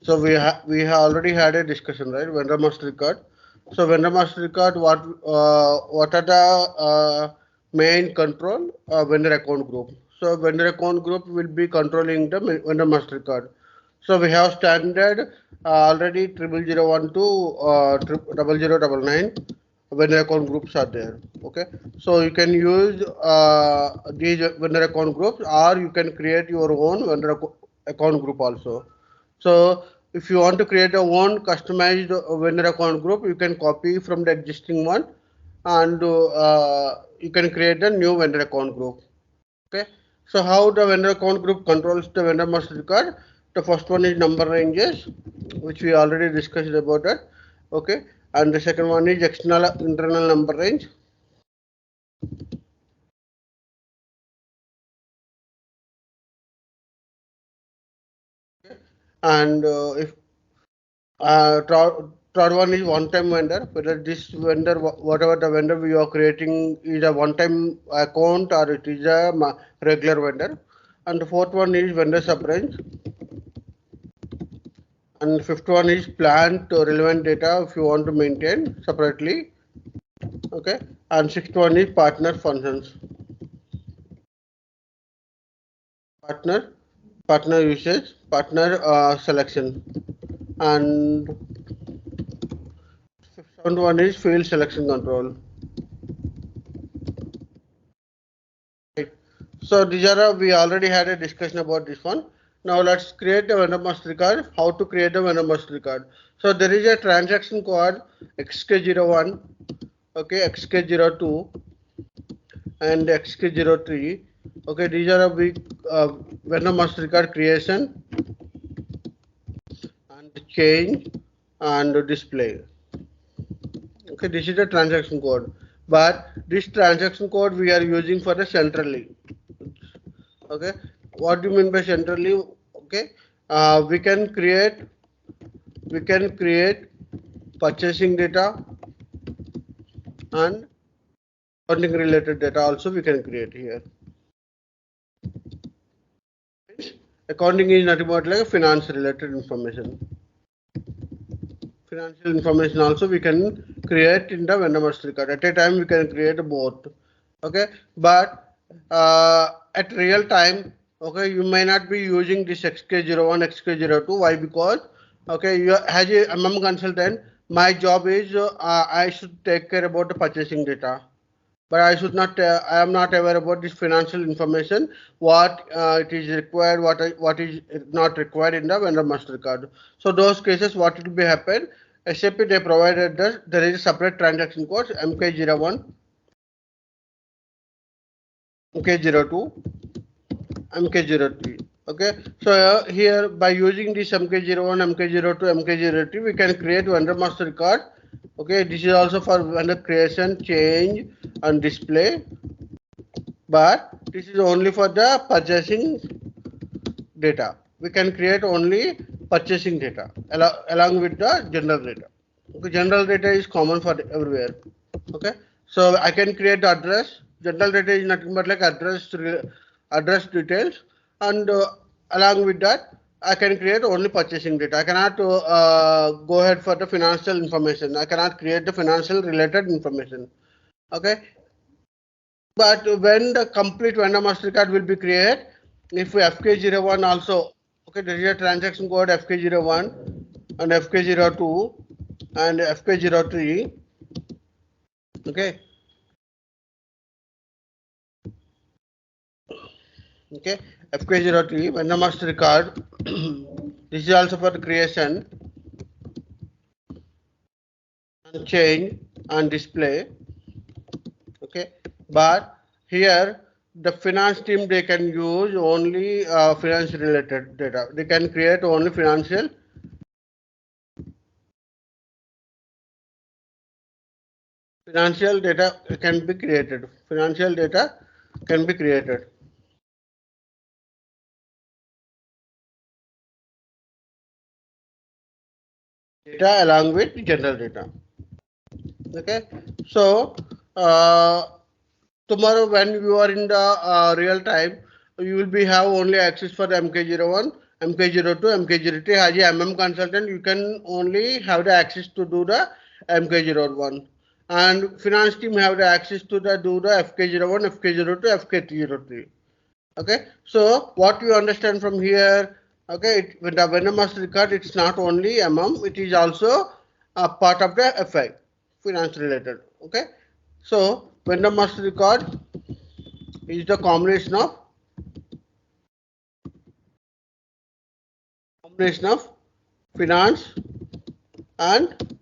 So we have already had a discussion, right? Vendor master record. So vendor master record, what are the main control vendor account group? So vendor account group will be controlling the vendor master record. So we have standard already 0001 to 0099 vendor account groups are there. Okay, so you can use these vendor account groups, or you can create your own vendor account group also. So if you want to create a one customized vendor account group, you can copy from the existing one, and you can create a new vendor account group. Okay. So how the vendor account group controls the vendor master record? The first one is number ranges, which we already discussed about that. Okay. And the second one is external internal number range. And if third one is one-time vendor, whether this vendor, whatever the vendor we are creating is a one-time account or it is a regular vendor. And the fourth one is vendor sub-range. And fifth one is planned relevant data if you want to maintain separately. Okay. And sixth one is partner functions. Partner, partner usage, partner selection. And seventh one is field selection control. Right. So these are we already had a discussion about this one. Now let's create a vendor master record. How to create a vendor master record? So there is a transaction code XK01, okay, XK02, and XK03. Okay, these are a big vendor master record creation and change and display. Okay, this is the transaction code, but this transaction code we are using for the centrally. Okay, what do you mean by centrally? Okay, we can create purchasing data and accounting related data also we can create here. Accounting is nothing but like finance related information. Financial information also we can create in the vendor master record. At a time we can create both. Okay, but at real time, okay, you may not be using this XK01, XK02. Why? Because okay, you as a MM consultant, my job is I should take care about the purchasing data, but I should not. I am not aware about this financial information. What it is required, what is not required in the vendor master card. So those cases, what will be happen? SAP they provided that there is a separate transaction code MK01, MK02, MK03. Okay, so here by using this MK01, MK02, MK03, we can create vendor master card. Okay, this is also for vendor creation, change, and display, but this is only for the purchasing data. We can create only purchasing data along with the general data. Okay, general data is common for everywhere. Okay, so I can create the address. General data is nothing but like address details, and along with that, I can create only purchasing data. I cannot go ahead for the financial information. I cannot create the financial related information. Okay, but when the complete vendor master card will be created, if we FK01 also, okay, there is a transaction code FK01 and FK02 and FK03. Okay. Okay, FK03 vendor master card. This is also for the creation and change and display. Okay, but here the finance team they can use only finance related data. They can create only financial data can be created. Financial data can be created. Data along with general data. Okay, so tomorrow when you are in the real time, you will be have only access for the MK01 MK02, MK03 as a MM consultant, you can only have the access to do the MK01. And finance team have the access to do the FK01, FK02, FK303. Okay, so what you understand from here, okay, when the vendor master record, it's not only MM, it is also a part of the FI, finance related. Okay, so vendor master record is the combination of finance and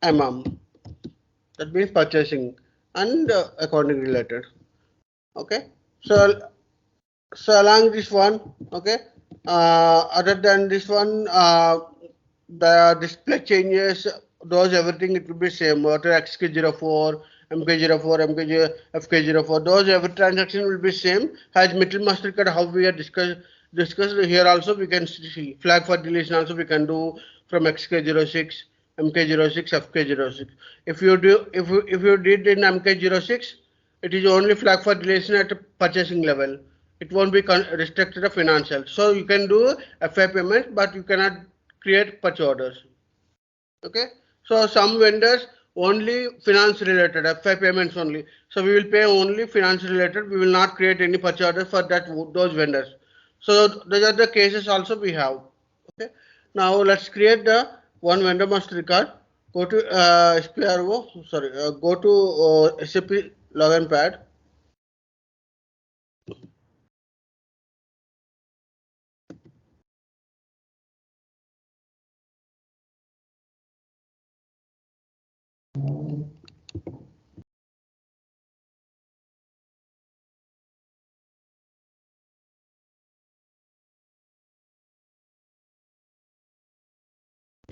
MM. That means purchasing and accounting related. Okay, so along this one, okay, other than this one, the display changes, those everything it will be same. Water XK04, MK04, FK04, those every transaction will be same. As middle master card, how we are discussed here also we can see flag for deletion also we can do from XK06, MK06, FK06. If you did in MK06, it is only flag for deletion at purchasing level. It won't be restricted to financial. So you can do FI payment, but you cannot create purchase orders. Okay. So some vendors only finance related, FI payments only. So we will pay only finance related. We will not create any purchase order for those vendors. So those are the cases also we have. Okay. Now let's create the one vendor master record. Go to SPRO. Sorry. Go to SAP login pad.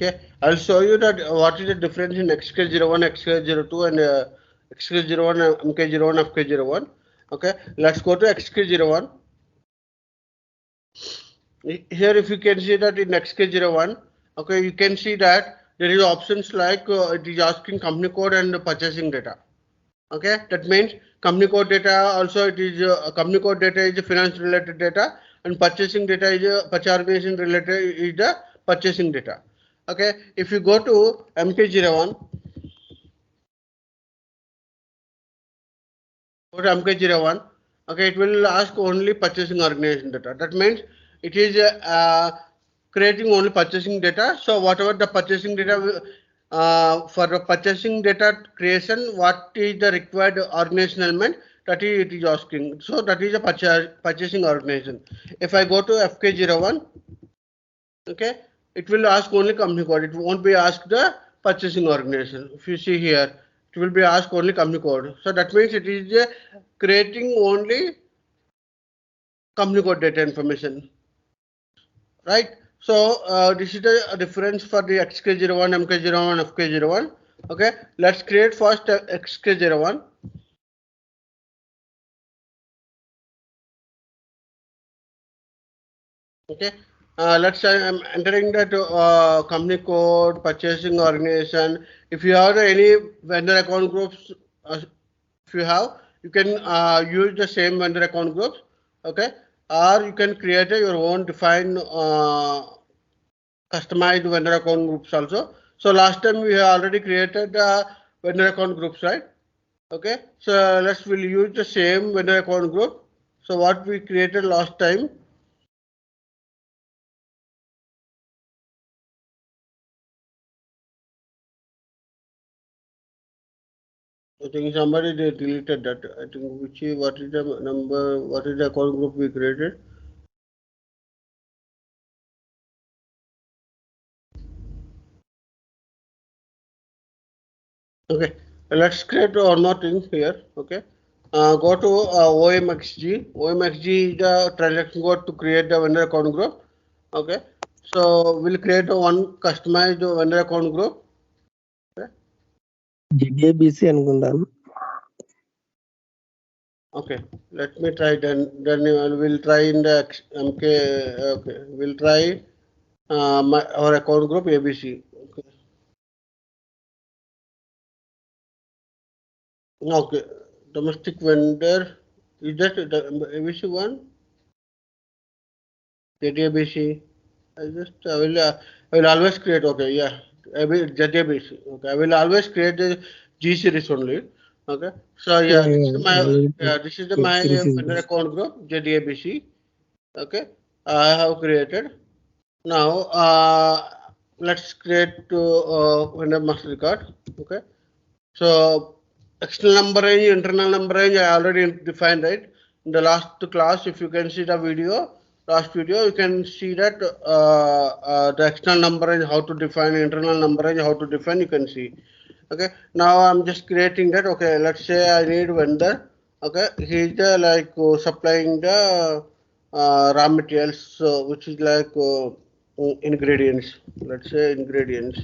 Okay, I'll show you that what is the difference in XK01, XK02 and XK01, MK01, FK01. Okay, let's go to XK01. Here if you can see that in XK01, okay, you can see that there is options like it is asking company code and purchasing data. Okay, that means company code data also it is company code data is finance related data and purchasing data is purchase organization related is the purchasing data. Okay, if you go to MK01, okay, it will ask only purchasing organization data. That means it is creating only purchasing data. So whatever the purchasing data for the purchasing data creation, what is the required organization element that it is asking. So that is a purchasing organization. If I go to FK01, okay, it will ask only company code. It won't be asked the purchasing organization. If you see here, it will be asked only company code. So that means it is creating only company code data information, right? So this is the difference for the XK01, MK01, FK01. Okay, let's create first XK01. Okay, let's say I'm entering that company code, purchasing organization. If you have any vendor account groups, if you have, you can use the same vendor account groups. Okay, or you can create your own defined customized vendor account groups also. So last time we have already created vendor account groups, right? Okay, so we'll use the same vendor account group. So what we created last time. I think somebody they deleted that. I think what is the number? What is the account group we created? Okay, let's create one more thing here. Okay, go to OMXG. OMXG is the transaction code to create the vendor account group. Okay, so we'll create one customized vendor account group. Okay. GDABC అనుకుంటాను. Okay, let me try. Then we'll try in the MK. Okay, we'll try our account group ABC. Okay. Okay, domestic vendor. Is that the ABC one? JDABC. I will always create. Okay, yeah. I will JDBC. Okay, I will always create the G series only. Okay, so Yeah, yeah, this is yeah. my Already this is G my series is vendor best. account group JDBC. Okay, I have created. Now let's create vendor master record. Okay, so external number range, internal number range, I already defined, right? In the last class, if you can see the video, last video, you can see that the external number range, how to define internal number range, how to define, you can see. Okay, now I'm just creating that. Okay, let's say I need vendor. Okay, he's the like supplying the raw materials, which is like ingredients. Let's say ingredients.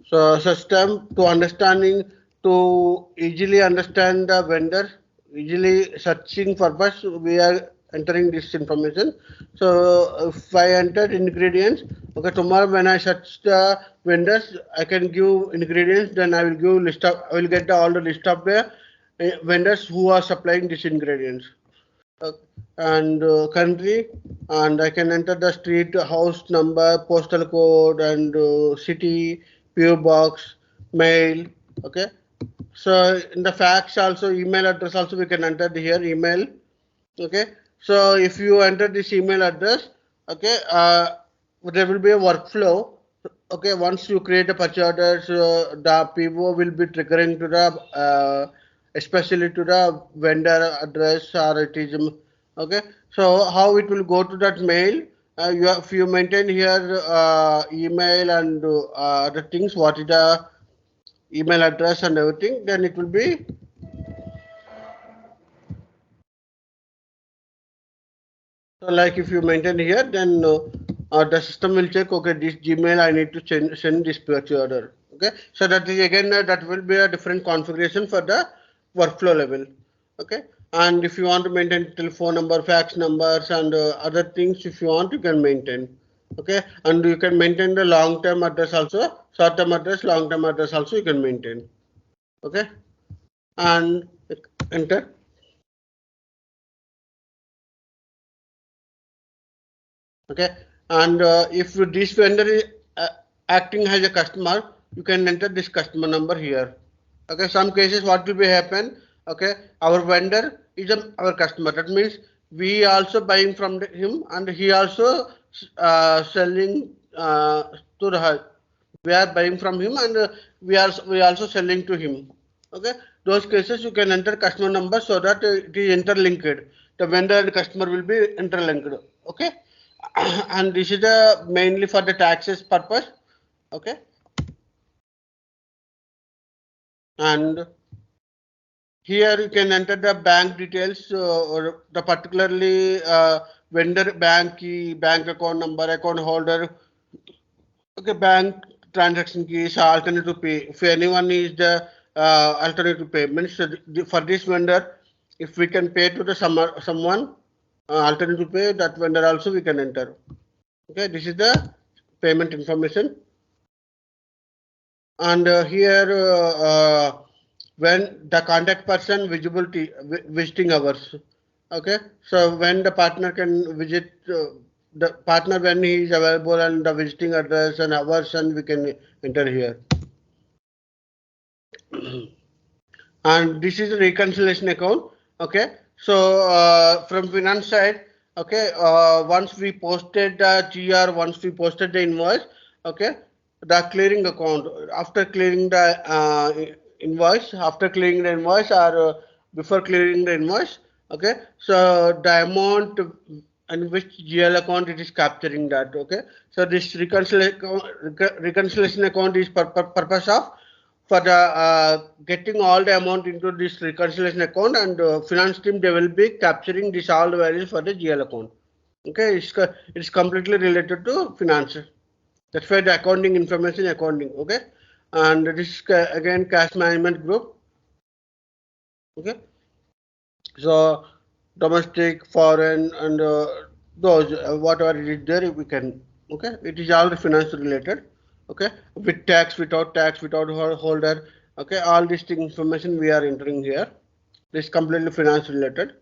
So system to understanding to easily understand the vendor, easily searching purpose, we are entering this information. So if I entered ingredients, okay, tomorrow when I search the vendors, I can give ingredients, then I will give list of, I will get all the list of the vendors who are supplying these ingredients. uh, and country, and I can enter the street, house number, postal code, and city, PO box, mail. Okay. So in the facts also, email address also we can enter here, email. Okay. So if you enter this email address, okay, there will be a workflow. Okay, once you create a purchase orders, the PO will be triggering to the especially to the vendor address, or it is okay. So how it will go to that mail? If you maintain here email and other things, what is the email address and everything, then it will be. So like if you maintain here, then the system will check, okay, this Gmail I need to send this purchase order. Okay, so that is again that will be a different configuration for the workflow level. Okay, and if you want to maintain telephone number, fax numbers, and other things, if you want, you can maintain. Okay, and you can maintain the long term address also, short term address, long term address also you can maintain. Okay, and enter. Okay, and if this vendor is acting as a customer, you can enter this customer number here. Okay, some cases what will be happen, okay, our vendor is our customer, that means we also buying from him, and he also selling to the, we are buying from him, and we also selling to him. Okay, those cases you can enter customer number, so that it is interlinked, the vendor and customer will be interlinked. Okay, and this is mainly for the taxes purpose. Okay, and here you can enter the bank details, or the particularly vendor bank key, bank account number, account holder. Okay, bank transaction keys, alternative pay. If anyone is the alternative payment, so for this vendor, if we can pay to the someone alternative pay, that vendor also we can enter. Okay, this is the payment information. And here when the contact person visibility visiting hours. Okay, so when the partner can visit the partner, when he is available, and the visiting address and hours, and we can enter here. And this is a reconciliation account. Okay, so from finance side, okay, once we posted the GR, once we posted the invoice, okay, the clearing account, after clearing the invoice, after clearing the invoice, or before clearing the invoice, okay, so the amount and which GL account it is capturing that. Okay, so this reconciliation account is purpose of for the getting all the amount into this reconciliation account, and finance team, they will be capturing this all the values for the GL account. Okay, it's completely related to finance. That's why the accounting information accounting. Okay, and this is again cash management group. Okay, so domestic, foreign, and those whatever it is there, we can. Okay, it is all finance related. Okay, with tax, without tax, without holder. Okay, all this thing information we are entering here. This is completely finance related.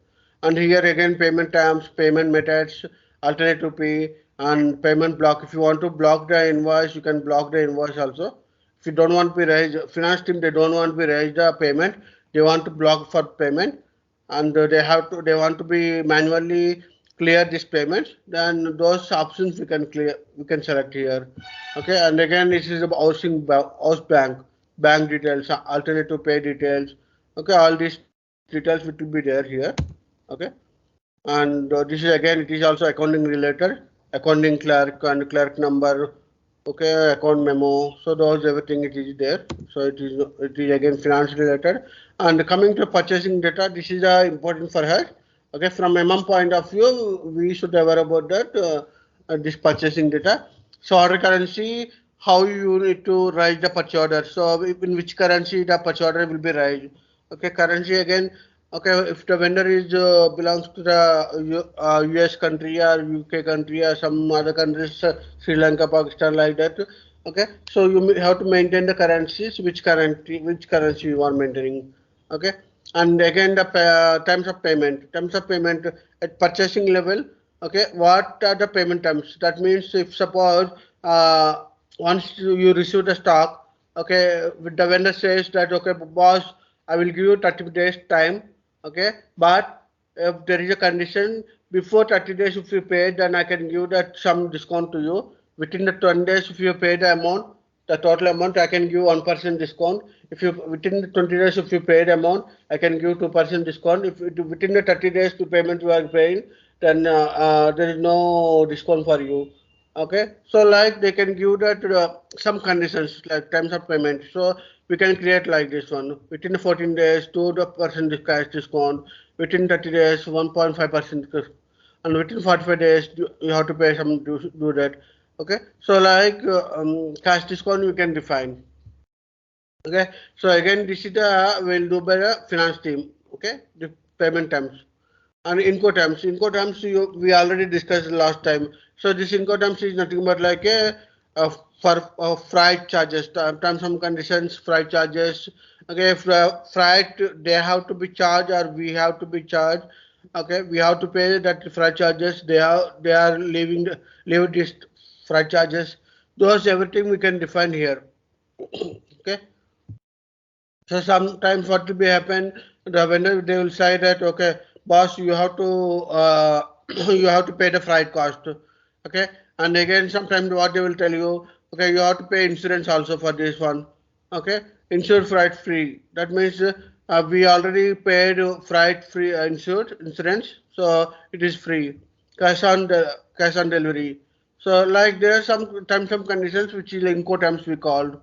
And here again payment terms, payment methods, alternative pay, and payment block. If you want to block the invoice, you can block the invoice also. If you don't want to be raised, finance team, they don't want to be raised the payment, they want to block for payment, and they want to be manually clear these payments, then those options we can select here. Okay, and again this is about house bank details, alternative pay details. Okay, all these details will be there here. Okay, and this is again, it is also accounting related, accounting clerk and clerk number. Okay, account memo, so those everything it is there. So it is again finance related. And coming to purchasing data, this is important for her. Okay, from MM point of view, we should aware about that, this purchasing data. So order currency, how you need to write the purchase order, so in which currency the purchase order will be raised. Okay, currency again. Okay, if the vendor is belongs to the US country or UK country or some other countries, Sri Lanka, Pakistan, like that. Okay, so you have to maintain the currencies, which currency you are maintaining. Okay, and again the terms of payment at purchasing level. Okay, what are the payment terms? That means if suppose once you receive the stock, okay, the vendor says that, okay, boss, I will give you 30 days time. Okay, but if there is a condition, before 30 days if you pay, then I can give that some discount to you. Within the 20 days if you pay the amount, the total amount, I can give 1% discount. If you within the 20 days if you pay the amount, I can give 2% discount. If within the 30 days to payment you are paying, then there is no discount for you. Okay, so like they can give that some conditions like terms of payment. So we can create like this one: within 14 days 2% cash discount, within 30 days 1.5%, and within 45 days you have to pay some do that. Okay, so like cash discount we can define. Okay, so again this is the will do by the finance team. Okay, the payment terms. And Incoterms we already discussed last time. So this Incoterms is nothing but like for freight charges, terms and conditions, freight charges. Okay, if freight they have to be charged or we have to be charged. Okay, we have to pay that freight charges. They are leaving this freight charges. Those everything we can define here. Okay. So sometimes what will be happen, the vendor they will say that, okay, boss, you have to you have to pay the freight cost. Okay, and again sometimes what they will tell you, okay, you have to pay insurance also for this one. Okay, insured freight free. That means we already paid freight free insured insurance, so it is free. Cash on delivery. So like there are some terms and conditions which is in terms we called.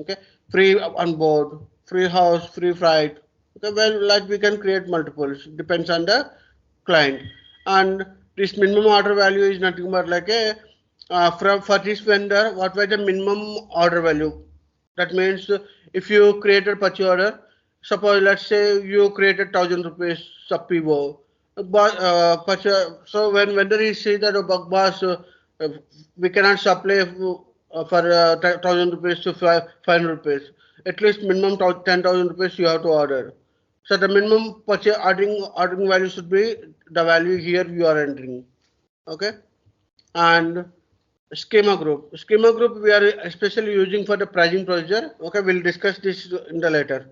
Okay, free on board, free house, free flight. Okay, well, like we can create multiples, depends on the client. And this minimum order value is nothing but like a for this vendor, what was the minimum order value? That means if you created purchase order, suppose let's say you created 1,000 rupees sub PO, but so when vendor is say that, oh, boss, we cannot supply for 1,000 rupees to 500 rupees. At least minimum 10,000 rupees you have to order. So the minimum purchase ordering value should be the value here you are entering. Okay, and schema group. Schema group we are especially using for the pricing procedure. Okay, we'll discuss this in the later.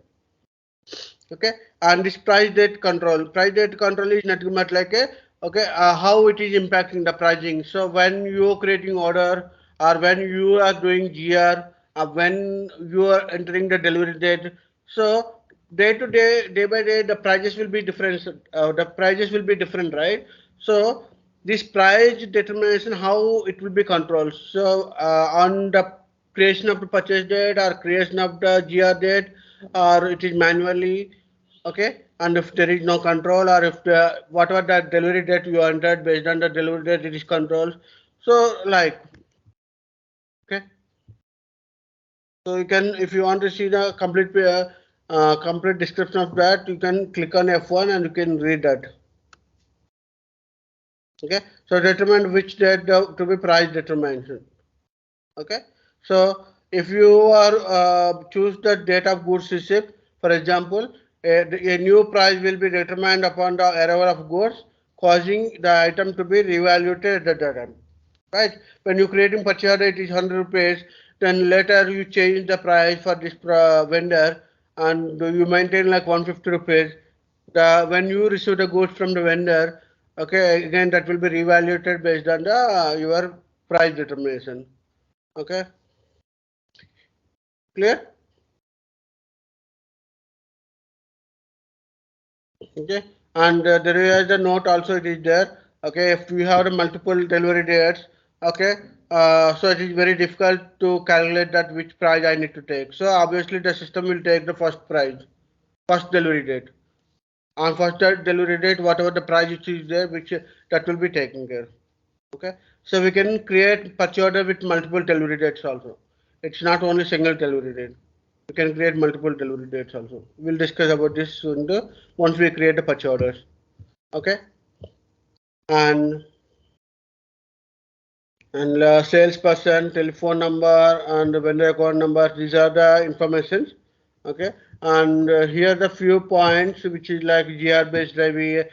Okay, and this price date control. Price date control is nothing but like a, okay, how it is impacting the pricing. So when you are creating order or when you are doing GR, when you are entering the delivery date, so day to day, day by day, the prices will be different. The prices will be different, right? So this price determination, how it will be controlled. So on the creation of the purchase date or creation of the GR date, or it is manually. Okay, and if there is no control or if the whatever the delivery date you entered, based on the delivery date it is controlled. So like, okay, so you can, if you want to see the complete description of that, you can click on F1 and you can read that. Okay, so determine which date to be price determination. Okay, so if you are choose the date of goods receipt, for example, a new price will be determined upon the arrival of goods, causing the item to be reevaluated at the time. Right? When you creating purchase order, it is 100 rupees. Then later you change the price for this vendor, and you maintain like 150 rupees. When you receive the goods from the vendor, okay, again that will be reevaluated based on the your price determination. Okay, clear? Okay, and there is a note also, it is there. Okay, if we have multiple delivery dates, okay, so it is very difficult to calculate that which price I need to take. So obviously the system will take the first price, first delivery date. On first delivery date, whatever the price which is there, which that will be taken care. Okay, so we can create purchase order with multiple delivery dates also. It's not only single delivery date. We can create multiple delivery dates also. We'll discuss about this soon once we create the purchase orders. Okay, and salesperson, telephone number, and vendor account number. These are the informations. Okay, and here are the few points which is like GR based driving,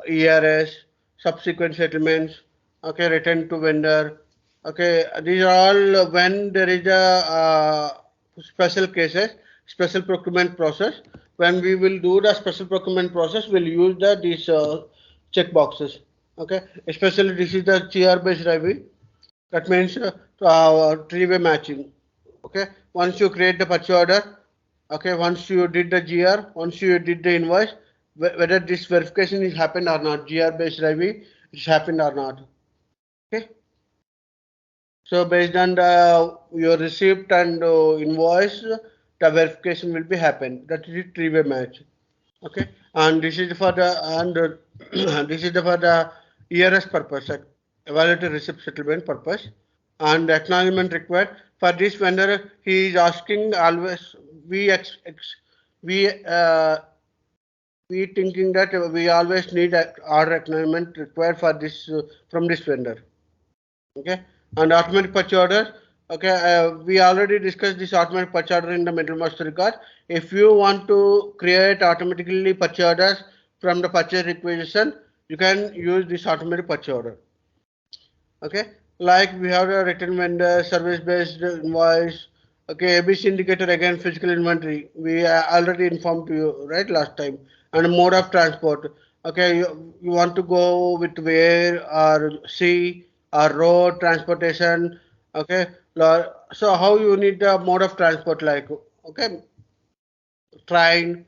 ERS, subsequent settlements. Okay, return to vendor. Okay, these are all when there is a special cases, special procurement process. When we will do the special procurement process, we'll use these check boxes. Okay, especially this is the GR based driving. That means three-way matching. Okay, once you create the purchase order, okay, once you did the GR, once you did the invoice, whether this verification is happened or not, GR based review is happened or not. Okay, so based on your receipt and invoice, the verification will be happen. That is a three-way match. Okay, and this is for the this is for the ERS purpose, evaluated receipt settlement purpose, and acknowledgement required. For this vendor, he is asking always we we thinking that we always need order acknowledgement required for this from this vendor. Okay, and automatic purchase order. Okay, we already discussed this automatic purchase order in the middle master record. If you want to create automatically purchase orders from the purchase requisition, you can use this automatic purchase order. Okay, like we have a written vendor, service based invoice. Okay, ABC indicator again, physical inventory. We already informed you right last time. And mode of transport. Okay, you want to go with air or sea or road transportation. Okay, so how you need the mode of transport, like okay, train.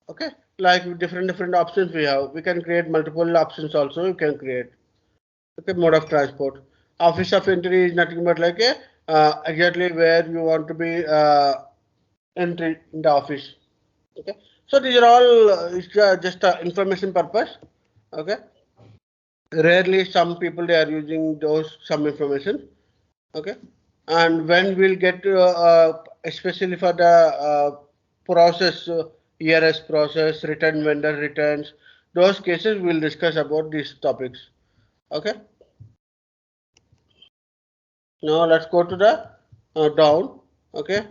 Okay, like different options we have. We can create multiple options also. You can create. Okay, mode of transport. Office of entry is nothing but like a exactly where you want to be entry in the office. Okay, so these are all it's just information purpose. Okay, rarely some people they are using those some information. Okay, and when we'll get to especially for the process ERS process, return vendor returns, those cases we'll discuss about these topics. Okay. Now let's go to the down. Okay,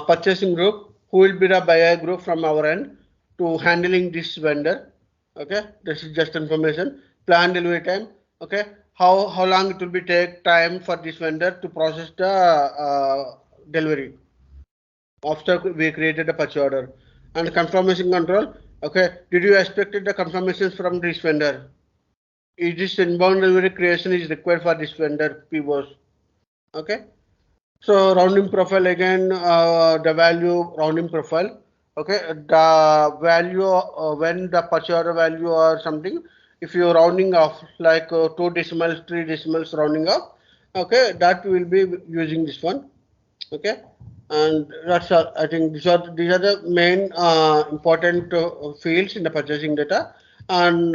purchasing group. Who will be the buyer group from our end to handling this vendor? Okay, this is just information. Plan delivery time. Okay, how long it will be take time for this vendor to process the delivery after we created a purchase order, and confirmation control. Okay, did you expect the confirmations from this vendor? Is this inbound delivery creation is required for this vendor POs? Okay, so rounding profile again, the value rounding profile. Okay, the value when the purchase order value or something, if you're rounding off like 2 decimals, 3 decimals rounding off, okay, that will be using this one. Okay, and that's I think these are the main important fields in the purchasing data. And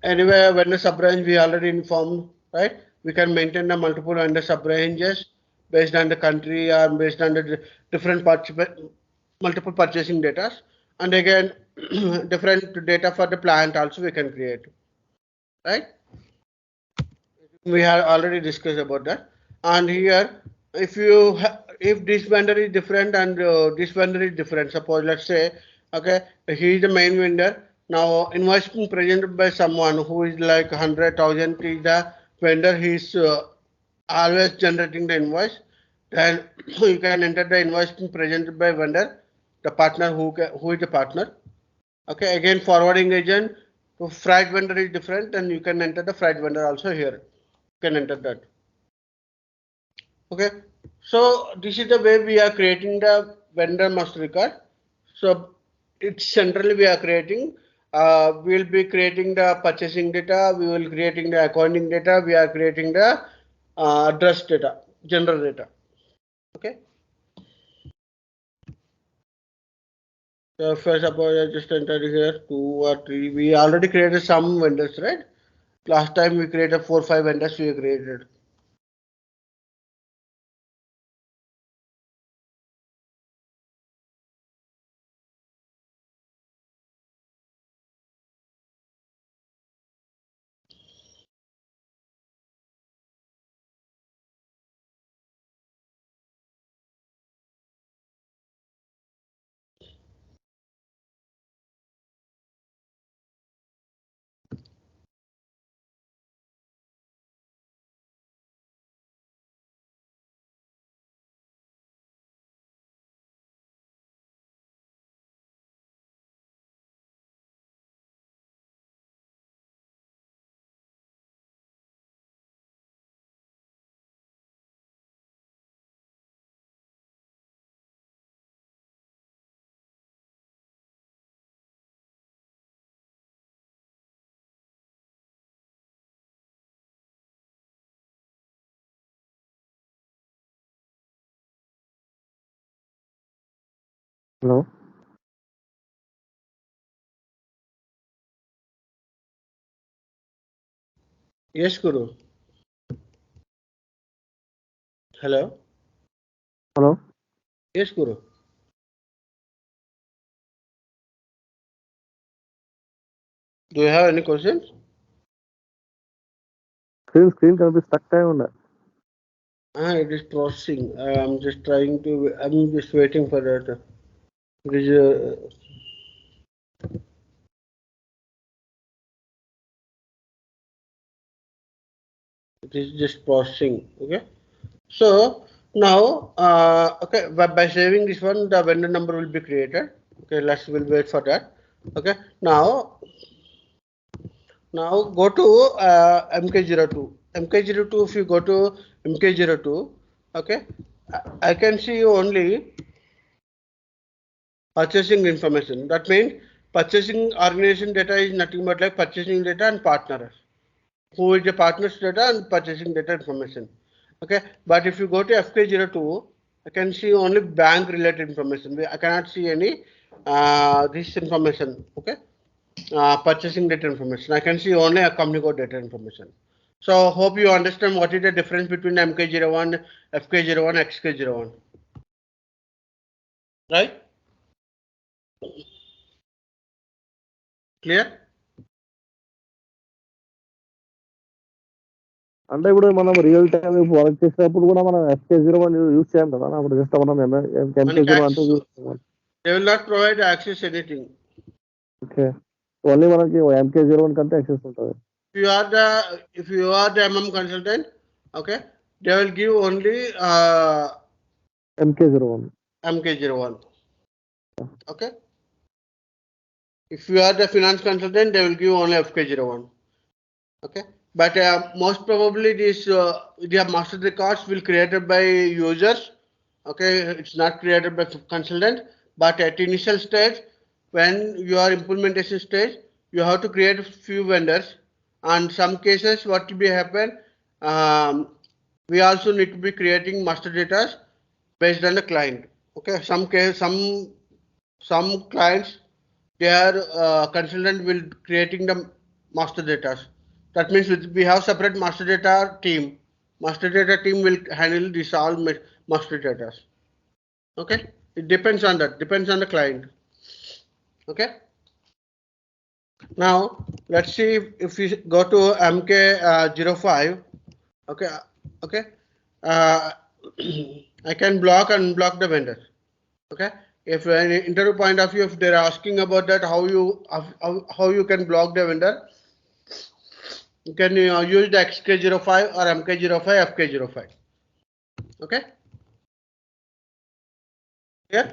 anyway, vendor sub range we already informed, right? We can maintain the multiple vendor sub ranges based on the country or based on the different multiple purchasing data, and again different data for the plant also we can create, right? We have already discussed about that. And here if you if this vendor is different and this vendor is different, suppose let's say Okay, he is the main vendor. Now invoice being presented by someone who is like 100,000 is the vendor. He is always generating the invoice. Then you can enter the invoice being presented by vendor, the partner who is the partner. Okay, again forwarding agent to freight vendor is different, and you can enter the freight vendor also here. You can enter that. Okay, so this is the way we are creating the vendor master record. So it's centrally we are creating. We'll be creating the purchasing data. We will creating the accounting data. We are creating the address data, general data. Okay. So first suppose I just entered here 2 or 3. We already created some vendors, right? Last time we created 4 5 vendors we created. Hello. Yes, Guru. Hello. Hello. Yes, Guru. Do you have any questions? Screen can be stuck on that. It is processing. I'm just trying to. I'm just waiting for that. It is, it is just processing. Okay. So now, okay, by saving this one, the vendor number will be created. Okay, we'll wait for that. Okay. Now go to MK02. MK02. If you go to MK02, okay, I can see only purchasing information. That means purchasing organization data is nothing but like purchasing data and partners. Who is the partners data and purchasing data information. Okay, but if you go to FK02, I can see only bank related information. I cannot see any this information. Okay, purchasing data information. I can see only a company code data information. So hope you understand what is the difference between MK01, FK01, XK01. Right? Clear? అంటే ఇప్పుడు మనం real time work చేసేటప్పుడు కూడా మనం FK01 use చేయం కదా అప్పుడు just మనం MK01 అంటే యూజ్ చేయాలి. They will not provide access anything. Okay only మనకి MK01 కంటే యాక్సెస్ ఉంటుంది. If you are the MM consultant, okay, they will give only MK01. MK01. Okay. If you are the finance consultant, they will give only FK01. Okay. But most probably the master records will created by users. Okay, it's not created by consultant. But at initial stage, when you are implementation stage, you have to create few vendors. And some cases, what will be happen? We also need to be creating master data based on the client. Okay, some clients, their consultant will creating the master data. That means we have separate master data team. Master data team will handle this all master data. Okay, it depends on that. Depends on the client. Okay. Now let's see if we go to MK05. Okay. Okay. I can block and unblock the vendor. Okay. if an interview point of view, if they're asking about that, how you can block the vendor, you can use the XK05 or MK05, FK05. Okay. Here,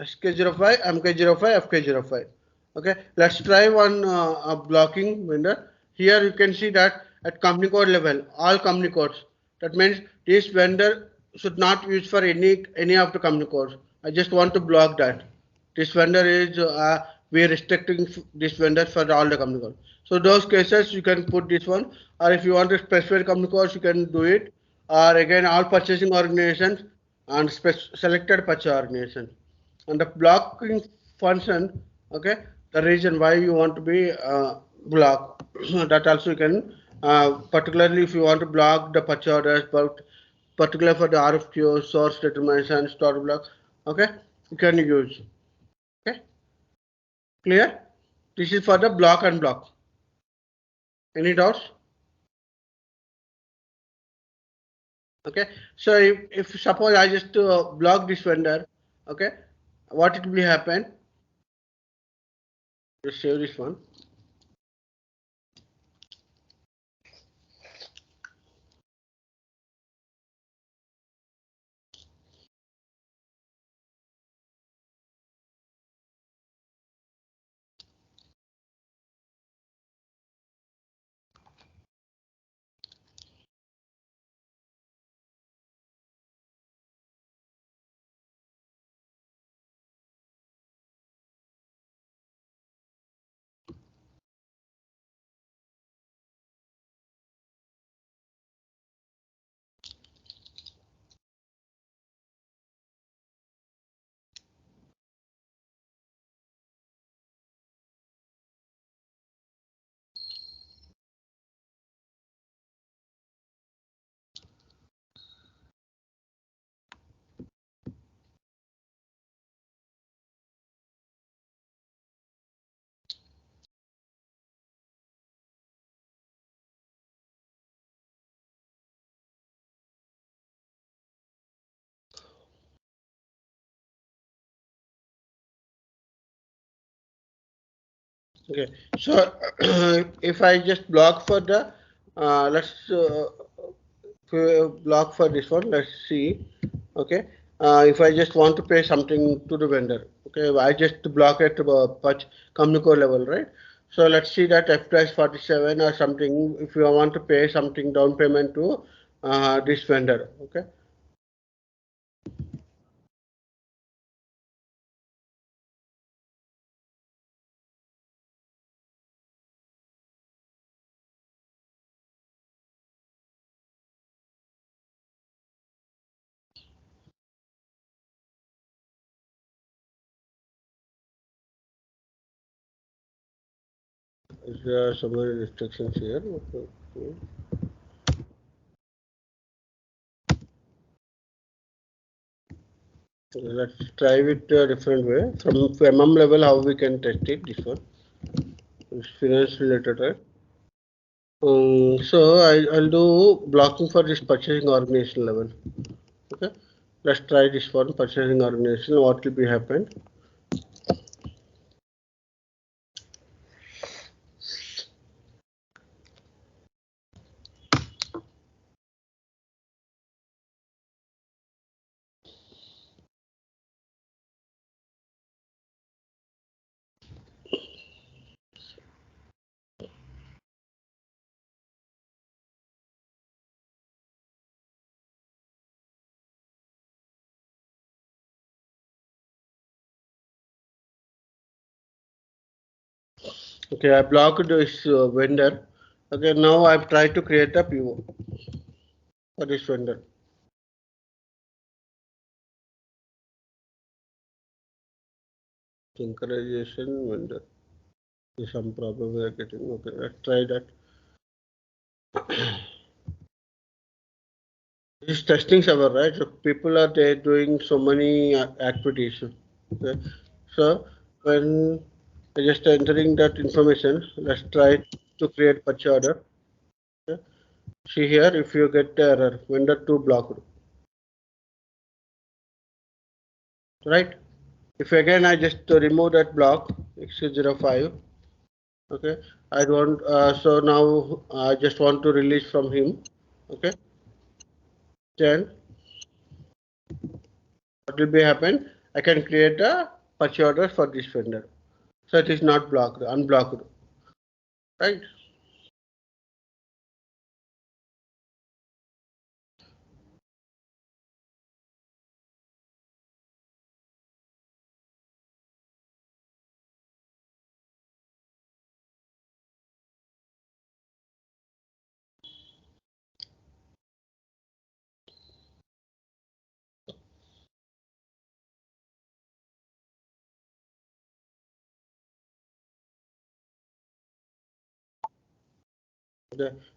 SK05, MK05, FK05. Okay, let's try one blocking vendor. Here you can see that at company code level, all company codes. That means this vendor should not use for any of the company codes. I just want to block that. This vendor is we are restricting this vendor for all the company codes. So those cases you can put this one, or if you want to specify company codes, you can do it. Or again, all purchasing organizations and selected purchase organization. And the blocking function, okay, the reason why you want to be block that also you can particularly if you want to block the purchase orders, but particular for the RFQ, source determination, store block, okay, you can use. Okay, clear? This is for the block and block. Any doubts? Okay, so if suppose I just block this vendor, okay, what it will happen? Just save this one. Okay, so if I just block for the let's block for this one, let's see. Okay, if I just want to pay something to the vendor, okay, I just block it company code level, right? So let's see that F 47 or something. If you want to pay something down payment to this vendor, okay. Is there some restrictions here? Okay. Let's try it a different way. From MM level, how we can test it? This one is finance related, right? So I'll do blocking for this purchasing organization level. Okay, let's try this one purchasing organization. What will be happen? Okay, I blocked this vendor. Okay, now I've tried to create a PO for this vendor. Synchronization vendor. There's some problem we are getting. Okay, let's try that. This is testing server, right? So people are there doing so many activities. Okay. So when just entering that information, let's try to create purchase order. Okay. See here, if you get the error, vendor 2 blocked, right? if again I just remove that block x05, okay, I don't, so now I just want to release from him, okay, then what will be happen? I can create a purchase order for this vendor. So it is not blocked, unblocked, right?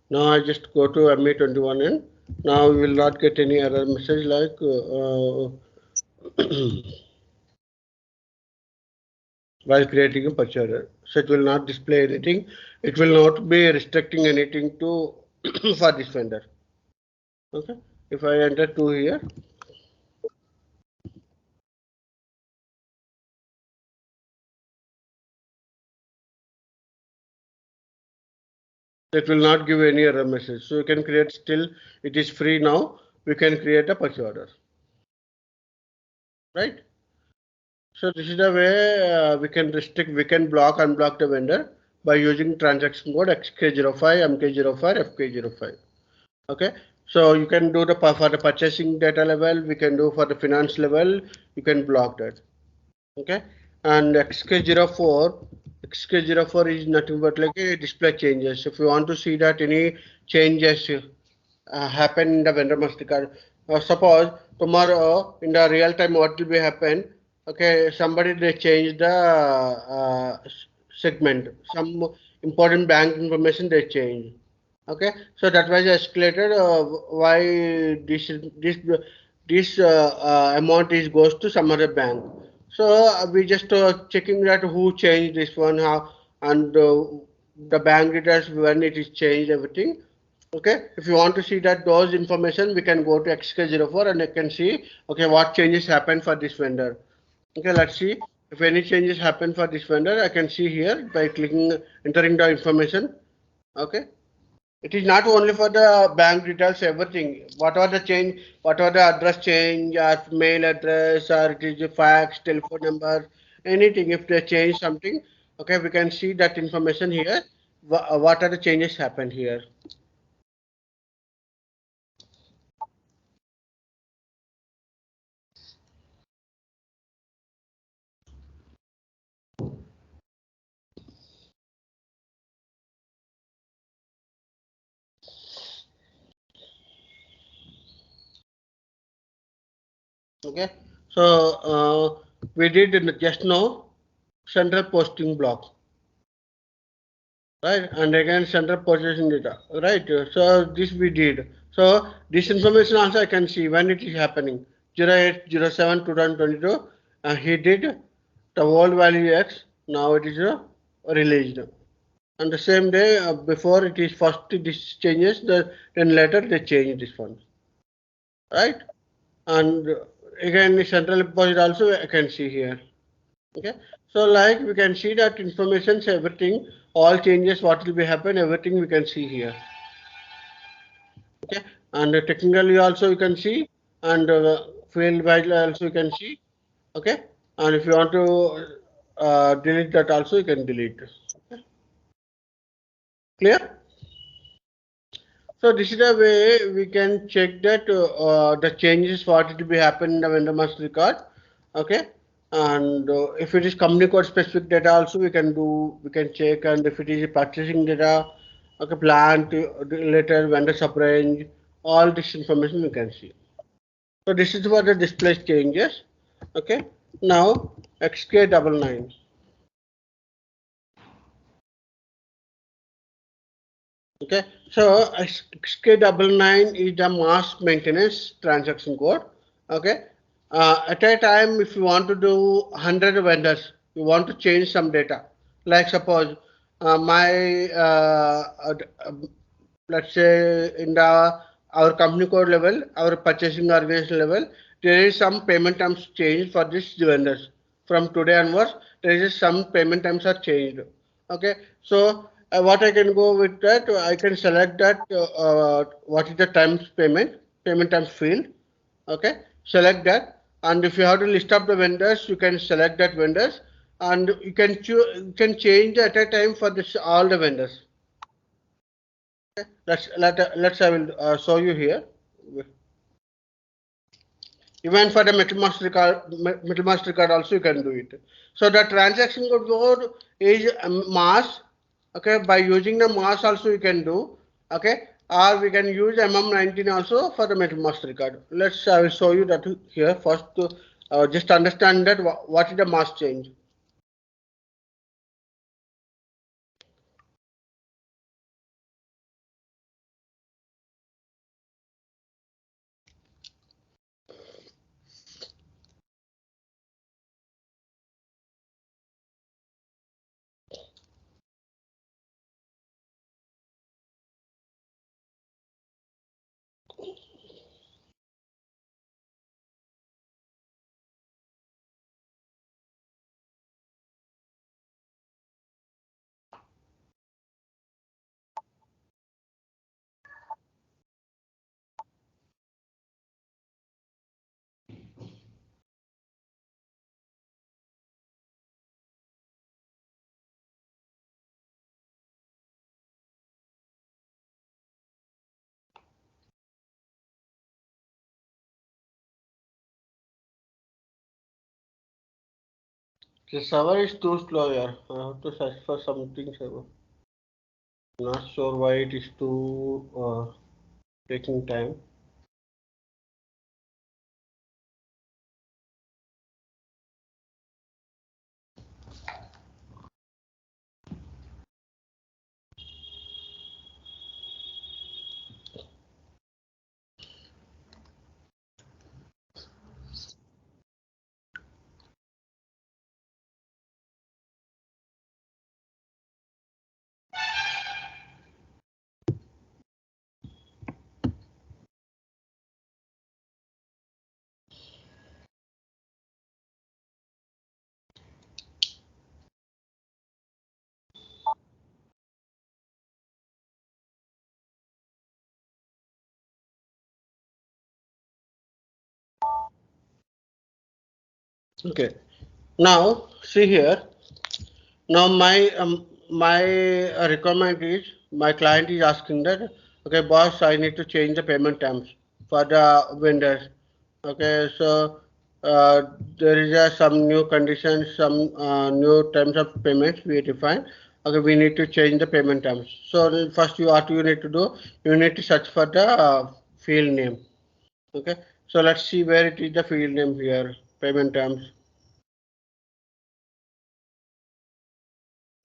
Now I just go to MA21 and now we will not get any error message like while creating a purchase order. So it will not display anything. It will not be restricting anything to for this vendor. Okay. If I enter 2 here, it will not give any error message. So you can create still, it is free now. We can create a purchase order. Right? So this is the way we can restrict, we can block, unblock the vendor by using transaction code XK05, MK05, FK05. Okay. So you can do the for the purchasing data level, we can do for the finance level, you can block that. Okay. And XK04 is nothing but like a display changes. If you want to see that any changes happen in the vendor master card. Suppose tomorrow in the real time what will be happen? Okay, somebody they change the segment, some important bank information they change. Okay, so that was escalated. Why this amount is goes to some other bank. So we just checking that who changed this one, how, and the bank details when it is changed, everything. Okay, if you want to see that those information, we can go to XK04 and you can see, okay, what changes happen for this vendor. Okay, let's see if any changes happen for this vendor. I can see here by clicking, entering the information. Okay, it is not only for the bank details, everything. Whatever the change, whatever the address change, or mail address, or it is a fax, telephone number, anything. If they change something, okay, we can see that information here. What are the changes happen here? Okay, so we did just now central posting block, right? And again central processing data, right? So this we did. So this information also I can see when it is happening. 08/07/2022. He did the old value X. Now it is released. And the same day before it is first this changes, then later they change this one, right? And again the central deposit also I can see here. Okay, so like we can see that information, everything, all changes, what will be happen, everything we can see here. Okay, and technically also you can see, and field wise also you can see. Okay, and if you want to delete that also you can delete. Okay. Clear? So this is the way we can check that the changes what it will be happen in the vendor master record. Okay, and if it is company code specific data also we can do, we can check, and if it is purchasing data, okay, plant related vendor subrange, all this information we can see. So this is what the display changes. Okay, now XK99. Okay, so XK99 is the mass maintenance transaction code. Okay, at a time, if you want to do 100 vendors, you want to change some data. Like suppose my let's say in the our company code level, our purchasing organization level, there is some payment terms change for this vendors. from today onwards, there is some payment times are changed. Okay, so what I can go with that, I can select that what is the times payment times field. Okay, select that, and if you have to list up the vendors, you can select that vendors, and you can change at a time for this all the vendors. Okay, let's I will show you here. Even for the MetaMaster card also you can do it. So the transaction code is mass. Okay, by using the mass also you can do. Okay, or we can use MM19 also for the MetaMaster card. Let's I will show you that here first. Just understand that what is the mass change. The server is too slow here. I have to search for something server. Not sure why it is too taking time. Okay. Now see here. Now my requirement is my client is asking that, okay boss, I need to change the payment terms for the vendors. Okay, so uh, there is some new conditions, some new terms of payments we define. Okay, we need to change the payment terms. So first what you need to do, you need to search for the field name. Okay, so let's see where it is the field name here, payment terms.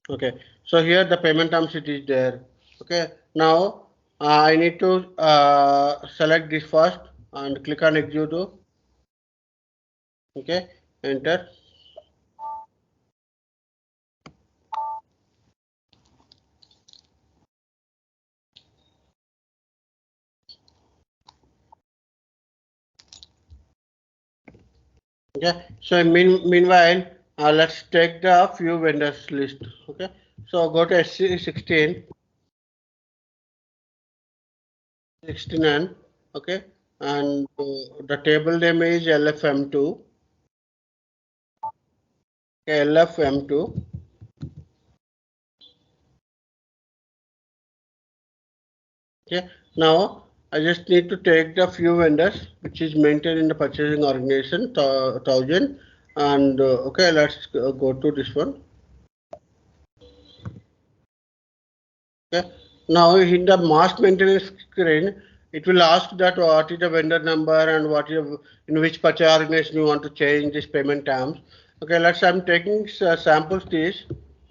Okay, so here the payment terms it is there. Okay, now I need to select this first and click on execute. Okay, enter. Okay, so meanwhile, let's take the few vendors list. Okay, so go to SC16, 69. Okay, and the table name is LFM2. Okay, LFM2. Okay, now I just need to take the few vendors which is maintained in the purchasing organization 1000, and okay, let's go to this one. Okay, now in the mass maintenance screen, it will ask that what is the vendor number and what is in which purchase organization you want to change this payment terms. Okay, let's I'm taking samples these.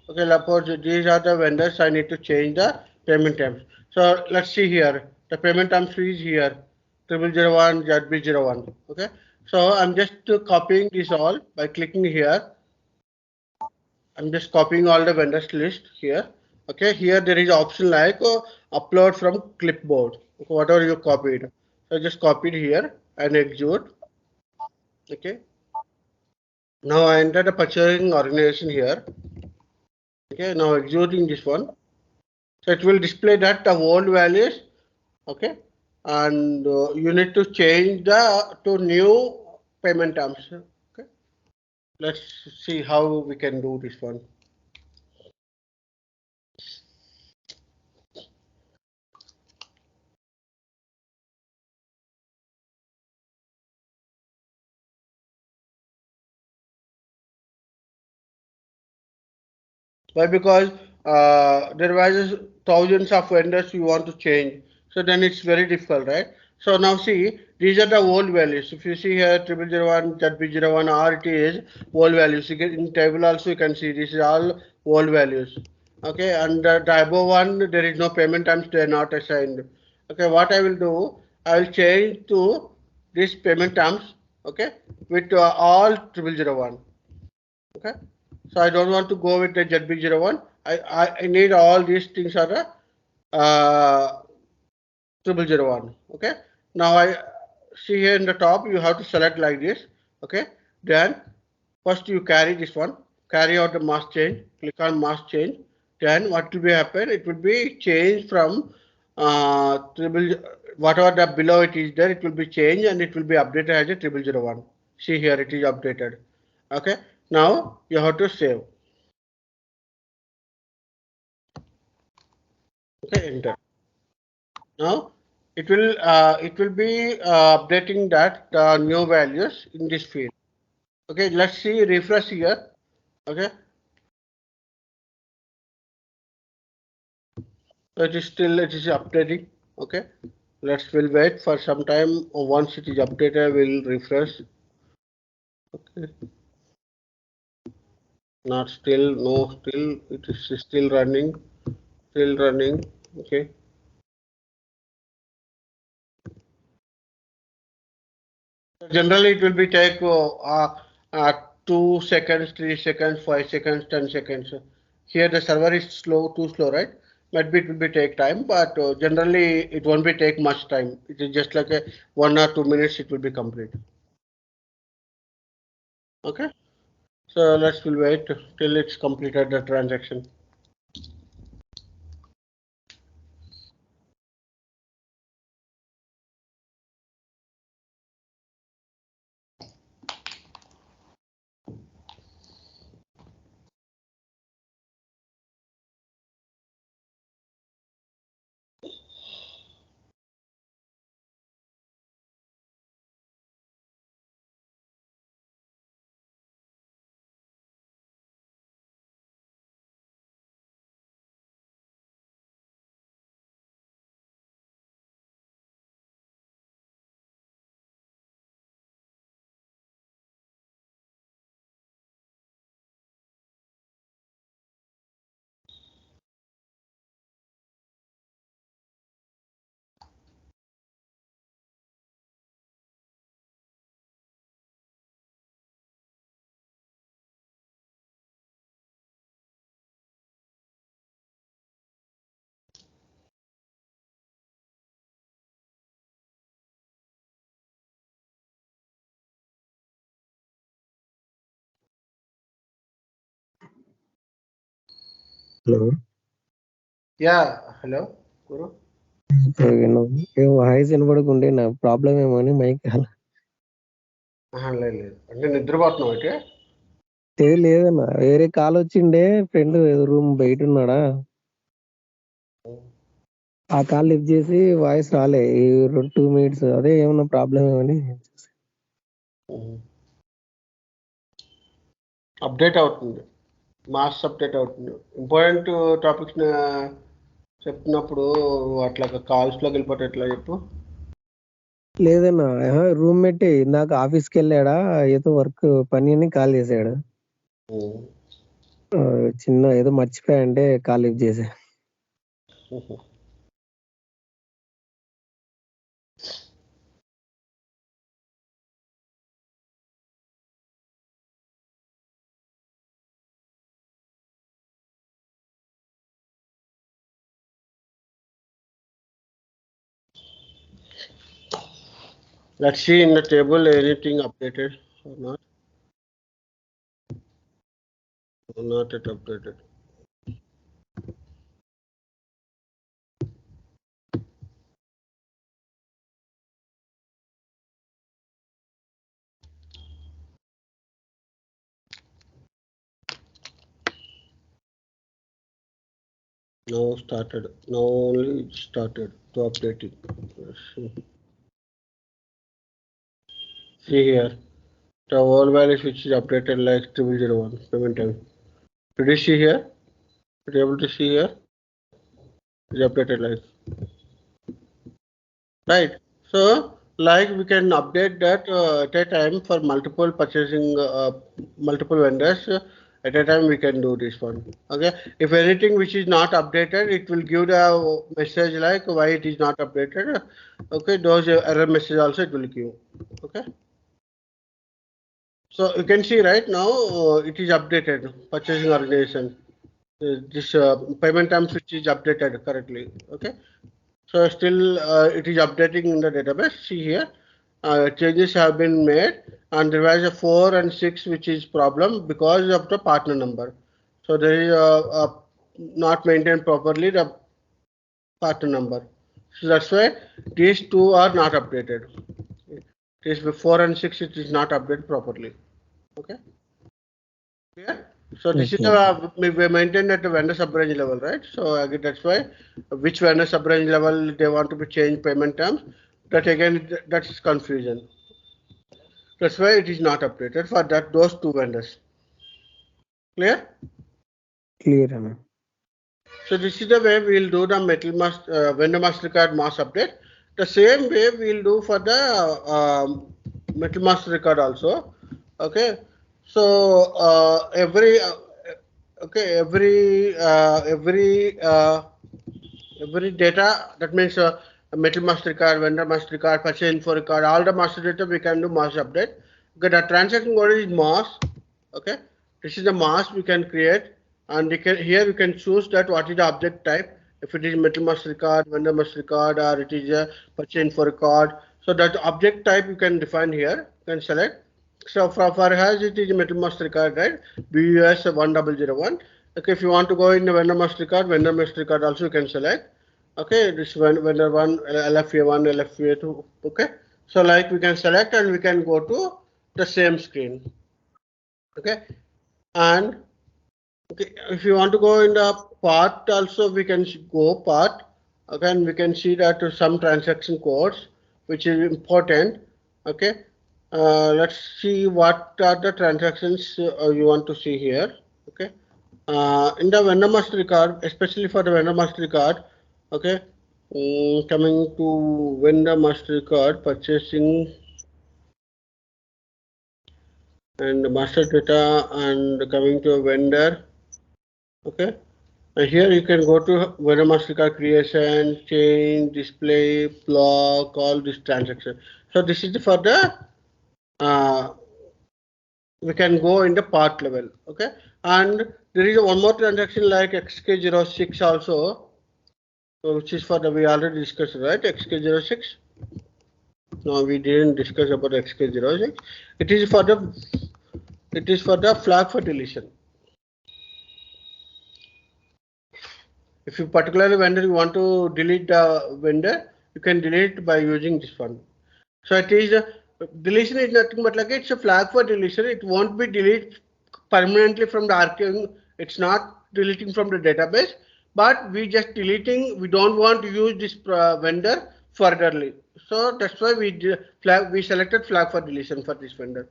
Okay, suppose these are the vendors I need to change the payment terms. So let's see here. The payment terms is here 0001 ZB01. Okay, so I'm just copying this all by clicking here. I'm just copying all the vendors list here. Okay, here there is option like upload from clipboard. Okay, whatever you copied. So just copied here and execute. Okay. Now I enter the purchasing organization here. Okay, now executing this one. So it will display that the old values. Okay, and you need to change the to new payment terms. Okay, let's see how we can do this one. Why? Because there was thousands of vendors you want to change. So then it's very difficult, right? So now see, these are the old values. If you see here, 0001, ZB01, or it is old values. You get in table also you can see this is all old values. Okay, and the above one, there is no payment terms, they are not assigned. Okay, what I will do, I will change to this payment terms, okay, with all 0001. Okay, so I don't want to go with the ZB01. I need all these things are the 0001. Okay, now I see here in the top you have to select like this. Okay, then first you carry this one, carry out the mask change, click on mask change. Then what will be happen? It will be changed from triple, whatever the below it is there, it will be changed and it will be updated as a 0001. See here it is updated. Okay, now you have to save. Okay, enter. Now it will be updating that new values in this field. Okay, let's see refresh here. Okay, so it is updating. Okay, we'll wait for some time. Once it is updated, we'll refresh. Okay, not still, no, still it is still running, still running. Okay. Generally, it will be take 2 seconds, 3 seconds, 5 seconds, 10 seconds. Here the server is slow, too slow, right? Maybe it will be take time, but generally it won't be take much time. It is just like a 1 or 2 minutes. It will be complete. Okay. So let's will wait till it's completed the transaction. Hello. Yeah. Hello, Guru. Voice వినపడకుండే నా problem ఏమో అని mic లేదు లేదు అంటే నిద్రపోతున్నావు అయితే లేదన్నా వేరే కాల్ వచ్చిండే ఫ్రెండ్ రూమ్ బయట ఉన్నాడా ఆ కాల్ లిఫ్ట్ చేసి వాయిస్ రాలే ఈ 2 minutes అదే ఏమన్నా ప్రాబ్లం ఏమని అప్డేట్ అవుతుంది. మాస్ అప్డేట్ అవుతుంది. ఇంపార్టెంట్ టాపిక్స్ చెప్తున్నప్పుడు అట్లా కాల్స్లోకి వెళ్ళిపోతే ఎట్లా చెప్పు. లేదన్నా రూమ్మేట్ ఇందాక ఆఫీస్కి వెళ్ళాడా ఏదో వర్క్ పని అని కాల్ చేశాడు చిన్న ఏదో మర్చిపోయా అంటే కాల్ లిఫ్ట్ చేశా. Let's see in the table anything updated or not. not yet updated. Now started. Now only it started to update it. See here. The all values which is updated like 0001 payment time. Did you see here? Are you able to see here? It's updated like right. So like we can update that at a time for multiple purchasing multiple vendors. At a time we can do this one. Okay. If anything which is not updated, it will give the message like why it is not updated. Okay. Those error message also it will give. Okay. So you can see right now it is updated purchasing organization. This payment terms which is updated correctly. Okay. So still it is updating in the database. See here, changes have been made, and there was a 4 and 6 which is problem because of the partner number. So there is not maintained properly the partner number. So that's why these two are not updated. This 4 and 6 it is not updated properly. Okay. Clear? So this is the we maintain at the vendor sub-range level, right? So again, that's why which vendor sub-range level they want to be change payment terms. That again, that's confusion. That's why it is not updated for that those two vendors. Clear? Clear. So this is the way we will do the vendor master card mass update. The same way we will do for the metal master card also. Okay. So every data, that means metal master card, vendor master card, purchase info record, all the master data we can do mass update. Okay, the transaction code is mass. Okay, this is the mass we can create, and here you can choose that what is the object type. If it is metal master card, vendor master card, or it is a purchase info record. So that object type you can define here. You can select. So for us it is a metal master card, right? BUS 1001. Okay, if you want to go in the vendor master card also you can select. Okay, this vendor one, LFA one, LFA two. Okay, so like we can select and we can go to the same screen. Okay, and okay, if you want to go in the part also we can go part. Okay, and we can see that some transaction codes which is important. Okay, let's see what are the transactions you want to see here. Okay, in the vendor master card, especially for the vendor master card. Okay, coming to vendor master card purchasing and master data and coming to a vendor. Okay, and here you can go to vendor master card creation, change, display, block, all this transaction. So this is for the we can go in the part level. Okay, and there is one more transaction like XK06 also. So which is for the we already discussed, right? XK06. No, we didn't discuss about XK06. It is for the flag for deletion. If you particularly vendor you want to delete the vendor, you can delete it by using this one. So it is deletion is nothing but like it's a flag for deletion. It won't be deleted permanently from the archiving. It's not deleting from the database, but we just deleting. We don't want to use this vendor furtherly. So that's why we selected flag for deletion for this vendor.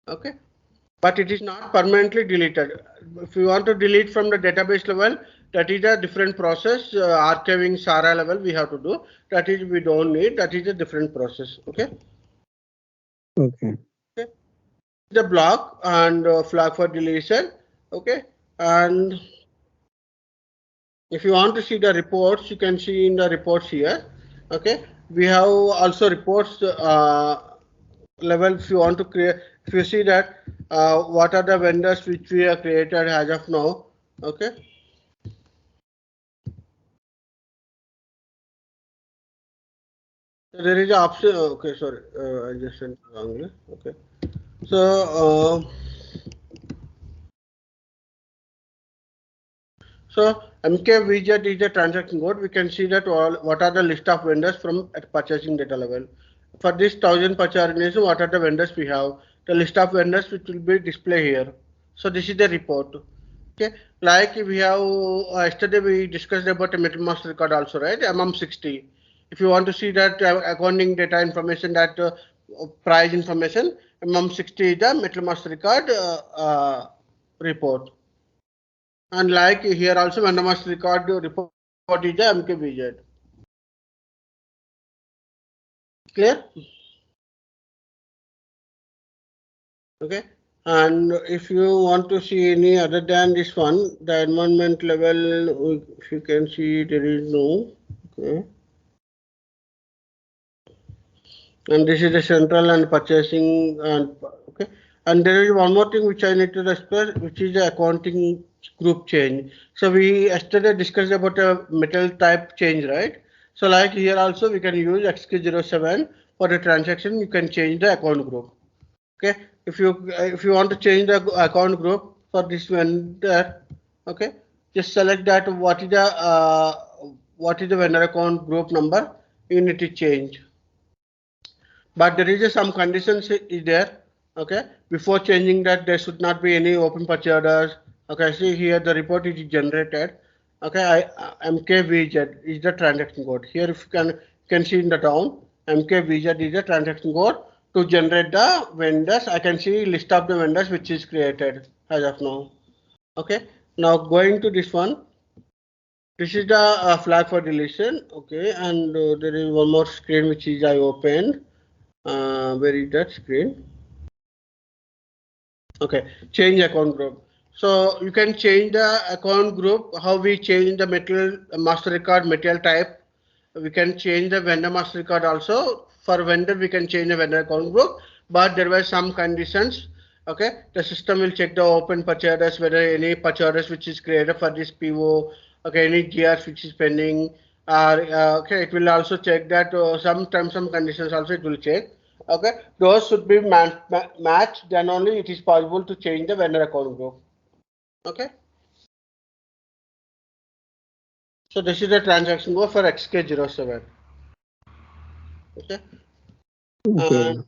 Okay, but it is not permanently deleted. If you want to delete from the database level, that is a different process. Archiving SARA level we have to do. That is we don't need. That is a different process. Okay. Okay. The block and flag for deletion. Okay, and if you want to see the reports, you can see in the reports here. Okay, we have also reports level. If you want to create, if you see that what are the vendors which we have created as of now. Okay. So there is an option. Okay, sorry, I just sent wrongly. Okay, so So MKVZ is the transaction code. We can see that what are the list of vendors from at purchasing data level. For this 1000 purchase organization, what are the vendors we have? The list of vendors which will be displayed here. So this is the report. Okay, like we have yesterday we discussed about a metal master record also, right? MM60. If you want to see that accounting data information, that price information, MM60 is the metal master record report. And like here also vendor master record report is the MKVZ. Clear? Okay. And if you want to see any other than this one, the environment level, if you can see, there is no. Okay. And this is the central and purchasing, and okay. And there is one more thing which I need to express, which is the accounting group change. So we yesterday discussed about a metal type change, right? So like here also we can use XK07 for the transaction. You can change the account group. Okay, if you want to change the account group for this vendor, okay, just select that what is the vendor account group number you need to change. But there is some conditions is there. Okay, before changing that there should not be any open purchase orders. Okay, see here the report is generated. Okay, MKVZ is the transaction code. Here if you can see in the down, MKVZ is the transaction code to generate the vendors. I can see list of the vendors which is created as of now. Okay, now going to this one. This is the flag for deletion. Okay, and there is one more screen which is I opened. Where is that screen? Okay, change account group. So you can change the account group. How we change the metal master record material type. We can change the vendor master record also. For vendor, we can change the vendor account group, but there were some conditions. Okay, the system will check the open purchase orders, whether any purchase orders which is created for this PO. Okay, any GRs which is pending. Okay, it will also check that sometimes some conditions also it will check. Okay, those should be matched, then only it is possible to change the vendor account group. Okay, so this is the transaction go for XK07. Okay, and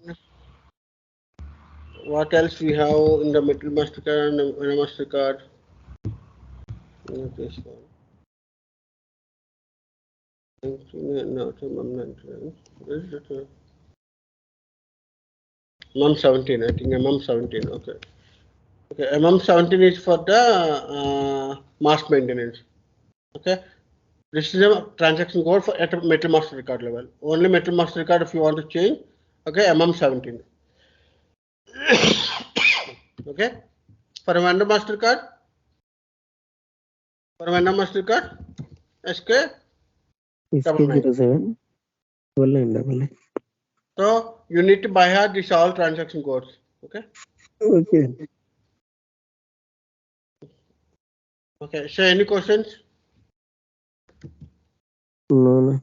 what else we have in the metal mastercard and the mastercard? This one. No, MM17, I think MM17. Okay. Okay, MM17 is for the mass maintenance. Okay, this is a transaction code for at metal master record level. Only metal master record if you want to change. Okay, MM17. Okay, for a vendor master card. For a vendor master card, SK. SK07. So you need to by heart these all transaction codes. Okay. Okay. Okay. So any questions? No.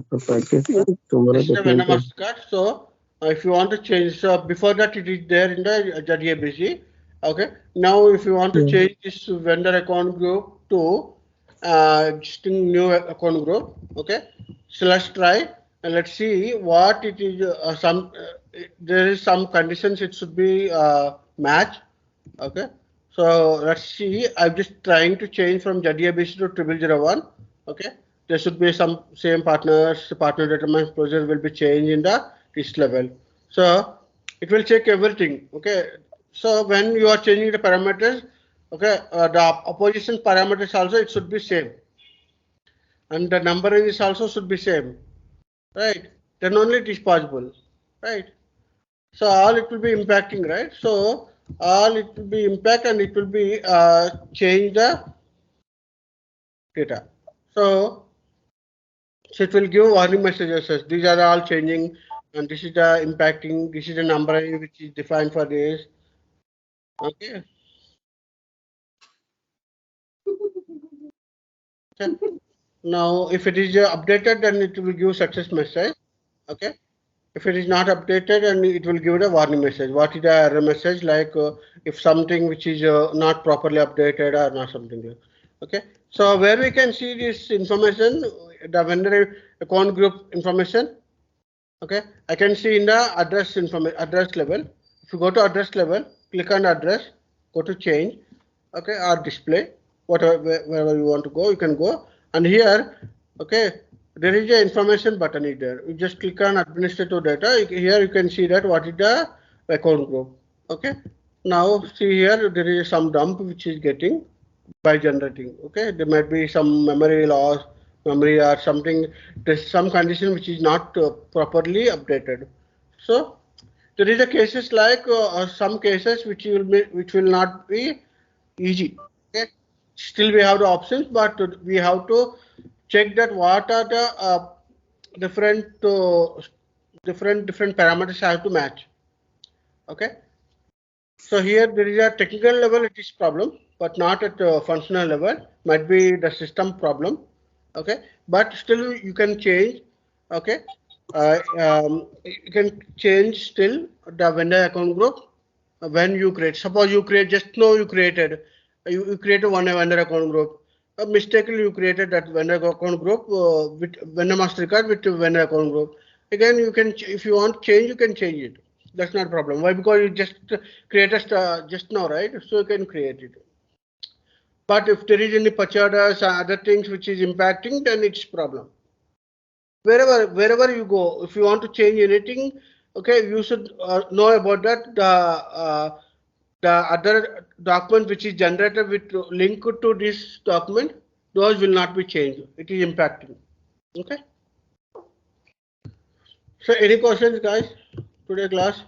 Practice tomorrow. This is the vendor master card. So if you want to change, so before that it is there in the ZABC. Okay. Now if you want to change this vendor account group to existing new account group. Okay. So let's try and let's see what it is. There is some conditions it should be matched. Okay. So let's see. I'm just trying to change from ZABC to 0001. Okay. There should be some same partners. Partner determined procedure will be changed in the list level. So it will check everything. Okay. So when you are changing the parameters, okay, the opposition parameters also it should be same, and the numbering is also should be same, right? Then only it is possible, right? So all it will be impacting, right? So all it will be impact and it will be change the data. So it will give warning messages as these are all changing, and this is the impacting. This is the numbering which is defined for this. Okay. Okay. Now, if it is updated, then it will give success message. Okay. If it is not updated, then it will give a warning message. What is the error message? Like if something which is not properly updated or not something like. Okay, so where we can see this information, the vendor account group information. Okay, I can see in the address level. If you go to address level, click on address, go to change, okay, or display, whatever wherever you want to go, you can go. And here, okay, there is a information button is there. You just click on administrative data. Here you can see that what is the account group. Okay, now see here there is some dump which is getting by generating. Okay, there might be some memory loss, memory or something. There's some condition which is not properly updated. So there is a cases like some cases which will not be easy. Okay, still we have the options, but we have to check that what are the different different parameters have to match. Okay, so here there is a technical level it is problem, but not at functional level. Might be the system problem. Okay, but still you can change. Okay, you can change still the vendor account group when you create. Suppose you create just now you created you created one vendor account group. Mistakenly you created that vendor account group with vendor master card with vendor account group. Again, you can if you want change you can change it. That's not a problem. Why? Because you just created just now, right? So you can create it. But if there is any pachadas or other things which is impacting, then it's problem. Wherever you go, if you want to change anything, okay, you should know about that. The other document which is generated with link to this document, those will not be changed. It is impacting. Okay. So any questions, guys? Today class.